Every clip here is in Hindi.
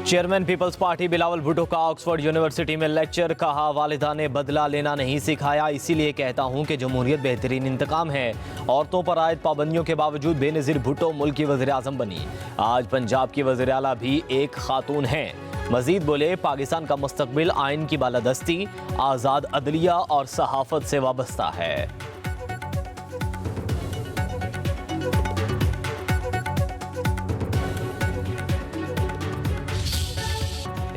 चेयरमैन पीपल्स पार्टी बिलावल भुट्टो का ऑक्सफोर्ड यूनिवर्सिटी में लेक्चर। कहा, वालिदा ने बदला लेना नहीं सिखाया, इसीलिए कहता हूं कि जमहूरियत बेहतरीन इंतकाम है। औरतों पर आयद पाबंदियों के बावजूद बेनज़ीर भुट्टो मुल्क की वज़ीर आज़म बनी। आज पंजाब की वज़ीर आला भी एक खातून हैं। मजीद बोले, पाकिस्तान का मुस्तकबिल आइन की बालादस्ती, आज़ाद अदलिया और सहाफ़त से वाबस्ता है।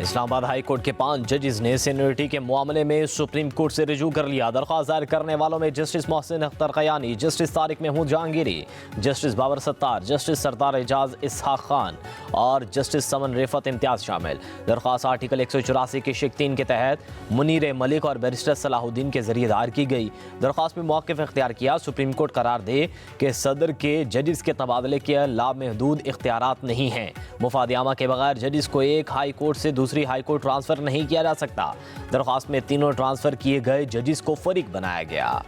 इस्लामाबाद हाई कोर्ट के 5 जजेस ने सीनियरिटी के मामले में सुप्रीम कोर्ट से रिजू कर लिया। दरख्वास्त दायर करने वालों में justice Mohsin Akhtar Kayani, justice Tariq Mahmood Jahangiri, justice Babar Sattar, justice Sardar Ejaz Ishaq Khan और जस्टिस समन रिफत इम्तियाज शामिल। दरख्वास्त आर्टिकल 184 के शिक 3 के तहत मुनीर मलिक और बैरिस्टर सलाहुद्दीन के जरिए दायर की गई। दरख्वास्त में मौक़िफ़ इख्तियार किया, सुप्रीम कोर्ट करार दे कि सदर के जजेस के तबादले के लामहदूद इख्तियारात नहीं हैं। मुफाद आमा के बगैर जजेस को एक हाई कोर्ट से दूसरी हाई कोर्ट ट्रांसफर नहीं किया जा सकता। दरख्वास्त में तीनों ट्रांसफर किए गए जजेस को फरीक बनाया गया।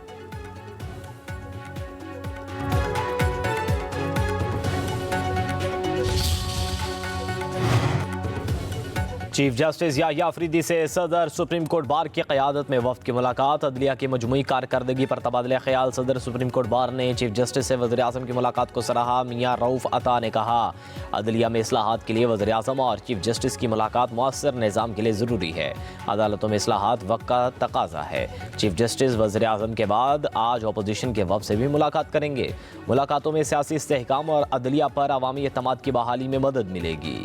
चीफ जस्टिस याहिया अफरीदी से सदर सुप्रीम कोर्ट बार की क़यादत में वफ़द की मुलाकात। अदलिया की मजमूई कारकर्दगी पर तबादला ख्याल। सदर सुप्रीम कोर्ट बार ने चीफ जस्टिस से वज़ीर आज़म की मुलाकात को सराहा। मियां रऊफ़ अता ने कहा, अदलिया में इस्लाहात के लिए वज़ीर आज़म और चीफ जस्टिस की मुलाकात मुअस्सर निज़ाम के लिए ज़रूरी है। अदालतों में इस्लाहात वक्त का तकाजा है। चीफ जस्टिस वज़ीर आज़म के बाद आज अपोजिशन के वफ़द से भी मुलाकात करेंगे। मुलाकातों में सियासी इस्तेहकाम और अदलिया पर अवामी एतमाद की बहाली में मदद मिलेगी।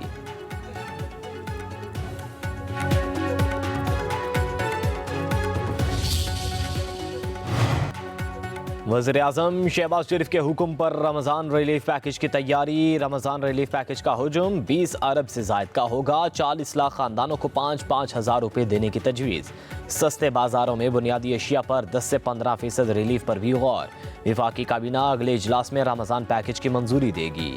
वज़ीर आज़म शहबाज शरीफ के हुक्म पर रमज़ान रिलीफ पैकेज की तैयारी। रमज़ान रिलीफ पैकेज का हुजूम 20 अरब से ज़ायद का होगा। 40 लाख ख़ानदानों को 5-5 हज़ार रुपये देने की तजवीज़। सस्ते बाज़ारों में बुनियादी अशिया पर 10 से 15% रिलीफ पर भी गौर। वफाकी काबीना अगले इजलास में रमज़ान पैकेज की मंजूरी देगी।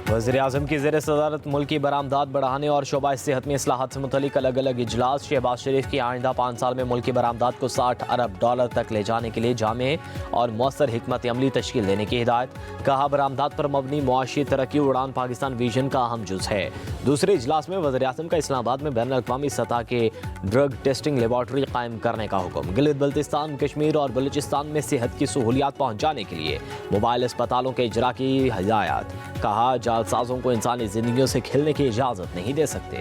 वज़ीर आज़म की ज़ेर सदारत मुल्की बरामदात बढ़ाने और शोबा सेहत में इस्लाहात से मुतल्लिक अलग अलग इजलास। शहबाज शरीफ की आइंदा 5 साल में मुल्की बरामदात को 60 अरब डॉलर तक ले जाने के लिए जामे और मौसर हिकमत अमली तश्कील देने की हिदायत। कहा, बरामदात पर मबनी मुआशी तरक्की उड़ान पाकिस्तान विजन का अहम जुज़ है। दूसरे इजलास में वज़ीर आज़म का इस्लामाबाद में बैनुल अक़वामी सतह के ड्रग टेस्टिंग लेबॉर्ट्री कायम करने का हुक्म। गिलगित बल्तिस्तान, कश्मीर और बलूचिस्तान में सेहत की सहूलियात पहुँचाने के लिए मोबाइल अस्पतालों के इजरा की हिदायत। कहा, जालसाजों को इंसानी जिंदगियों से खेलने की इजाजत नहीं दे सकते।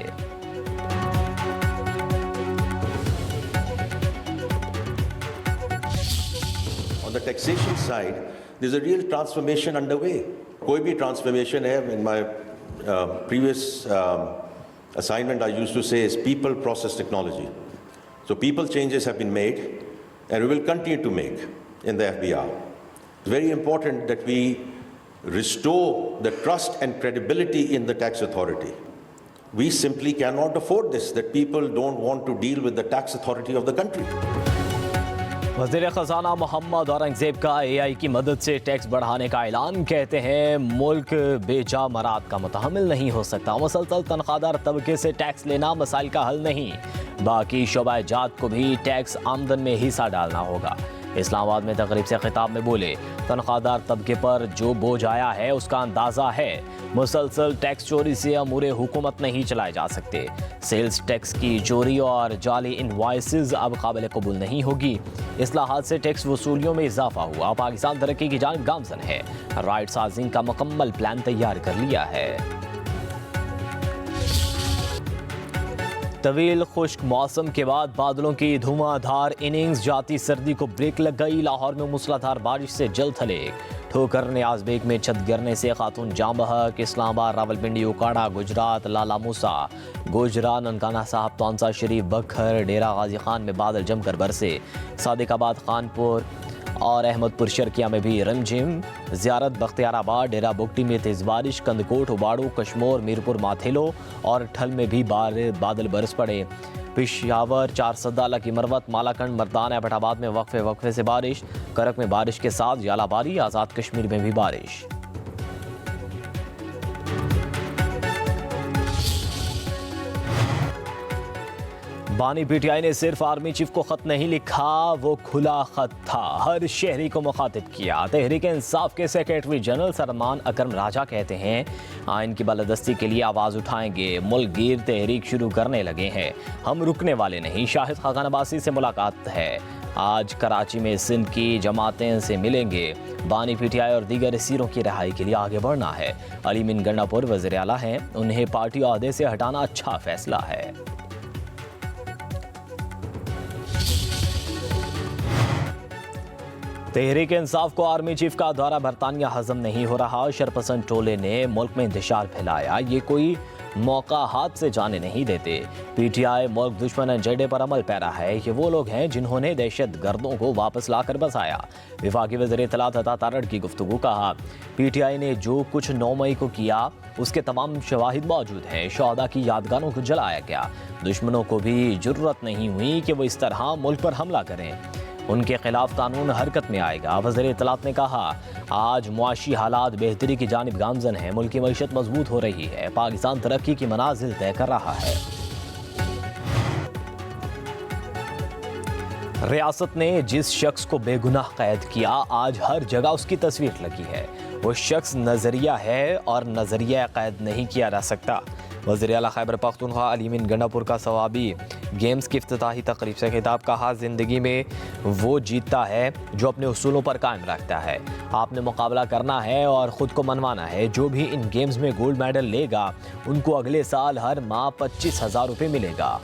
On the taxation side, there's a real transformation underway. कोई भी transformation है, in my previous assignment I used to say is people, process, technology. So people changes have been made and we will continue to make in the FBR. It's very important that we restore the trust and credibility in the tax authority. We simply cannot afford this, that people don't want to deal with the tax authority of the country. वज़ीर ख़ज़ाना मोहम्मद औरंगज़ेब का AI की मदद से टैक्स बढ़ाने का ऐलान। कहते हैं, मुल्क बेजा मराद का मुतहम्मिल नहीं हो सकता। मुसलसल तनख्वाहदार तबके से टैक्स लेना मसाइल का हल नहीं। बाकी शोबा जात को भी टैक्स आमदन में हिस्सा डालना होगा। इस्लामाबाद में तकरीब से खिताब में बोले, तनख्वाहदार तबके पर जो बोझ आया है उसका अंदाज़ा है। मुसलसल टैक्स चोरी से अमूरे हुकूमत नहीं चलाए जा सकते। सेल्स टैक्स की चोरी और जाली इनवॉइसेस अब काबिल कबूल नहीं होगी। इस्लाहात से टैक्स वसूलियों में इजाफा हुआ। पाकिस्तान तरक्की की जानिब गामजन है। राइट साजिंग का मुकम्मल प्लान तैयार कर लिया है। तवील खुश्क मौसम के बाद बादलों की धुआंधार इनिंग्स, जाती सर्दी को ब्रेक लग गई। लाहौर में मूसलाधार बारिश से जल थले। ठोकर न्याज बेग में छत गिरने से खातून जाम बहक। इस्लामाबाद, रावलपिंडी, उकाड़ा, गुजरात, लाला मूसा, गोजरा, ननकाना साहब, तौंसा शरीफ, बखर, डेरा गाजी खान में बादल जमकर बरसे। सादिकाबाद, खानपुर और अहमदपुर शर्किया में भी रिमझिम। ज़ियारत, बख्तियाराबाद, डेरा बुगटी में तेज़ बारिश। कंदकोट, उबाड़ू, कश्मोर, मीरपुर, माथेलो और ठल में भी बादल बरस पड़े। पेशावर, चारसदा, लकी मरवत, मालाकंड, मर्दाना, एबटाबाद में वक्फे से बारिश। करक में बारिश के साथ जालाबारी। आज़ाद कश्मीर में भी बारिश। बानी पीटीआई ने सिर्फ आर्मी चीफ को खत नहीं लिखा, वो खुला खत था, हर शहरी को मुखातिब किया। तहरीक इंसाफ के सेक्रेटरी जनरल सलमान अकरम राजा कहते हैं, आइन की बालादस्ती के लिए आवाज़ उठाएंगे, मुल्क गिर तहरीक शुरू करने लगे हैं, हम रुकने वाले नहीं। शाहिद खाकान अब्बासी से मुलाकात है, आज कराची में सिंध की जमातें से मिलेंगे। बानी पीटीआई और दीगर असीरों की रिहाई के लिए आगे बढ़ना है। अली मिन गंडापुर वज़ीर आला हैं, उन्हें पार्टी ओहदे से हटाना अच्छा फैसला है। तहरीक इंसाफ को आर्मी चीफ का दौरा बरतानिया हजम नहीं हो रहा। शरपसंद टोले ने मुल्क में इंतशार फैलाया, ये कोई मौका हाथ से जाने नहीं देते। पीटीआई मुल्क दुश्मन एजेंडे पर अमल पैरा है। ये वो लोग हैं जिन्होंने दहशत गर्दों को वापस लाकर बसाया। वफाकी वज़ीर इत्तलात अता तारड़ की गुफ्तगू कहा, पीटीआई ने जो कुछ 9 मई को किया उसके तमाम शवाहिद मौजूद हैं। शहदा की यादगारों को जलाया गया। दुश्मनों को भी जुर्रत नहीं हुई कि वो इस तरह मुल्क पर हमला करें। उनके खिलाफ कानून हरकत में आएगा। वज़ीर इत्तलात ने कहा, आज मुआशी हालात बेहतरी की जानिब गामजन है, मुल्क की मईशत मजबूत हो रही है, पाकिस्तान तरक्की की मनाजिल तय कर रहा है। रियासत ने जिस शख्स को बेगुनाह कैद किया, आज हर जगह उसकी तस्वीर लगी है। वो शख्स नजरिया है और नजरिया कैद नहीं किया जा सकता। वज़ीर आला खैबर पख्तूनख्वा अली मिन गंडापुर का सवाबी गेम्स की इफ्तिताही तकरीब से खिताब, कहा, ज़िंदगी में वो जीतता है जो अपने उसूलों पर कायम रखता है। आपने मुकाबला करना है और ख़ुद को मनवाना है। जो भी इन गेम्स में गोल्ड मेडल लेगा उनको अगले साल हर माह 25,000 रुपये मिलेगा।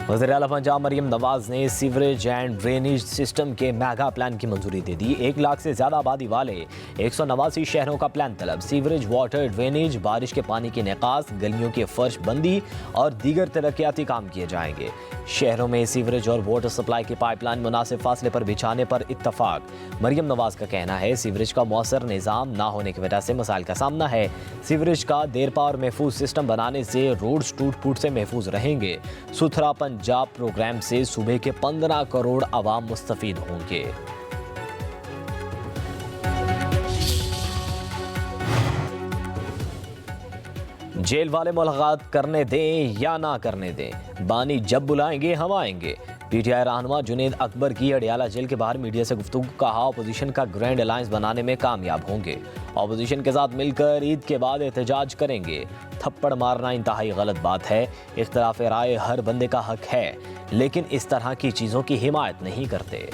वज़ीर आला पंजाब मरियम नवाज ने सीवरेज एंड ड्रेनेज सिस्टम के मेगा प्लान की मंजूरी दे दी। 1 लाख से ज़्यादा आबादी वाले 189 शहरों का प्लान तलब। सीवरेज, वाटर, ड्रेनेज, बारिश के पानी की निकास, गलियों की फर्श बंदी और दीगर तरक्याती काम किए जाएंगे। शहरों में सीवरेज और वाटर सप्लाई की पाइपलाइन मुनासिब फासले पर बिछाने पर इत्तफाक। मरियम नवाज का कहना है, सीवरेज का मौसर निज़ाम ना होने की वजह से मसाइल का सामना है। सीवरेज का देरपा और महफूज सिस्टम बनाने से रोड्स टूट फूट से महफूज रहेंगे। सुथरा पंजाब प्रोग्राम से सूबे के 15 करोड़ आवाम मुस्तफीद होंगे। जेल वाले मुलाकात करने दें या ना करने दें, बानी जब बुलाएंगे हम आएंगे। पीटीआई रहनुमा जुनेद अकबर की अडियाला जेल के बाहर मीडिया से गुफ्तगू, कहा, अपोजिशन का ग्रैंड अलायंस बनाने में कामयाब होंगे। अपोजिशन के साथ मिलकर ईद के बाद एहतजाज करेंगे। थप्पड़ मारना इंतहाई गलत बात है। इख्तिलाफ राय हर बंदे का हक है, लेकिन इस तरह की चीज़ों की हिमायत नहीं करते।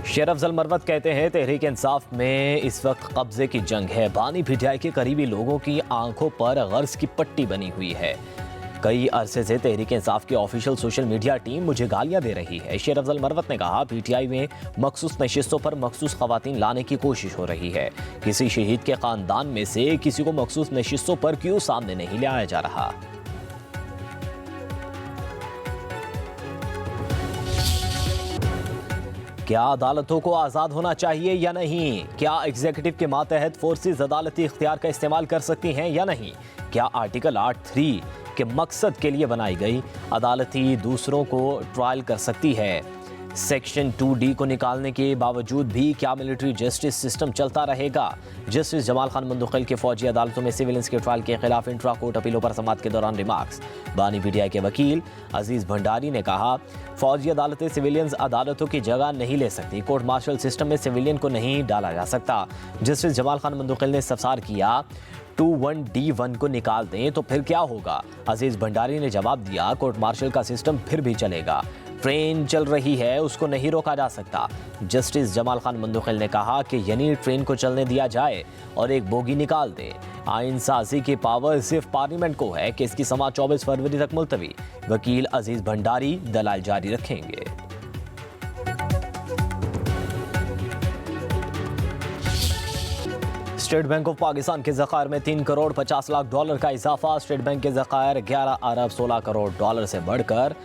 शेर अफजल मरवत कहते हैं, तहरीक इंसाफ में इस वक्त कब्जे की जंग है। बानी पीटीआई के करीबी लोगों की आंखों पर गर्ज की पट्टी बनी हुई है। कई अरसे से तहरीक इंसाफ की ऑफिशियल सोशल मीडिया टीम मुझे गालियां दे रही है। शेर अफजल मरवत ने कहा, पीटीआई में मखसूस नशिस्तों पर मखसूस खवातीन लाने की कोशिश हो रही है। किसी शहीद के खानदान में से किसी को मखसूस नशिस्तों पर क्यों सामने नहीं लाया जा रहा? क्या अदालतों को आज़ाद होना चाहिए या नहीं? क्या एग्जीक्यूटिव के मातहत फोर्सेस अदालती इख्तियार का इस्तेमाल कर सकती हैं या नहीं? क्या आर्टिकल 8(3) के मकसद के लिए बनाई गई अदालती दूसरों को ट्रायल कर सकती है? सेक्शन 2D को निकालने के बावजूद भी क्या मिलिट्री जस्टिस सिस्टम चलता रहेगा? जस्टिस जमाल खान मुंतकिल के फौजी अदालतों में सिविलियंस के ट्रायल के खिलाफ इंट्रा कोर्ट अपीलों पर समाअत के दौरान रिमार्क्स। बानी पीटीआई के वकील अजीज भंडारी ने कहा, फौजी अदालतें सिविलियंस अदालतों की जगह नहीं ले सकती। कोर्ट मार्शल सिस्टम में सिविलियन को नहीं डाला जा सकता। जस्टिस जमाल खान मुंतकिल ने इस्तफसार किया, 21D1 को निकाल दें तो फिर क्या होगा? अजीज भंडारी ने जवाब दिया, कोर्ट मार्शल का सिस्टम फिर भी चलेगा। ट्रेन चल रही है, उसको नहीं रोका जा सकता। जस्टिस जमाल खान मुंतकिल ने कहा कि यानी ट्रेन को चलने दिया जाए और एक बोगी निकाल दें। आइन साजी की पावर सिर्फ पार्लियामेंट को है कि इसकी समाअत 24 फरवरी तक मुलतवी। वकील अजीज भंडारी दलाल जारी रखेंगे। स्टेट बैंक ऑफ पाकिस्तान के ज़खायर में 3 करोड़ 50 लाख डॉलर का इजाफा। स्टेट बैंक के ज़खायर 11 अरब 16 करोड़ डॉलर से बढ़कर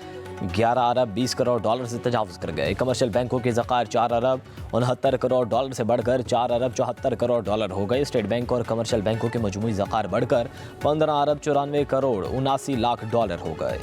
11 अरब 20 करोड़ डॉलर से तजावुज़ कर गए। कमर्शियल बैंकों के ज़खायर 4 अरब 69 करोड़ डॉलर से बढ़कर 4 अरब 74 करोड़ डॉलर हो गए। स्टेट बैंक और कमर्शियल बैंकों के मजमूई ज़खायर बढ़कर 15 अरब 94 करोड़ 79 लाख डॉलर हो गए।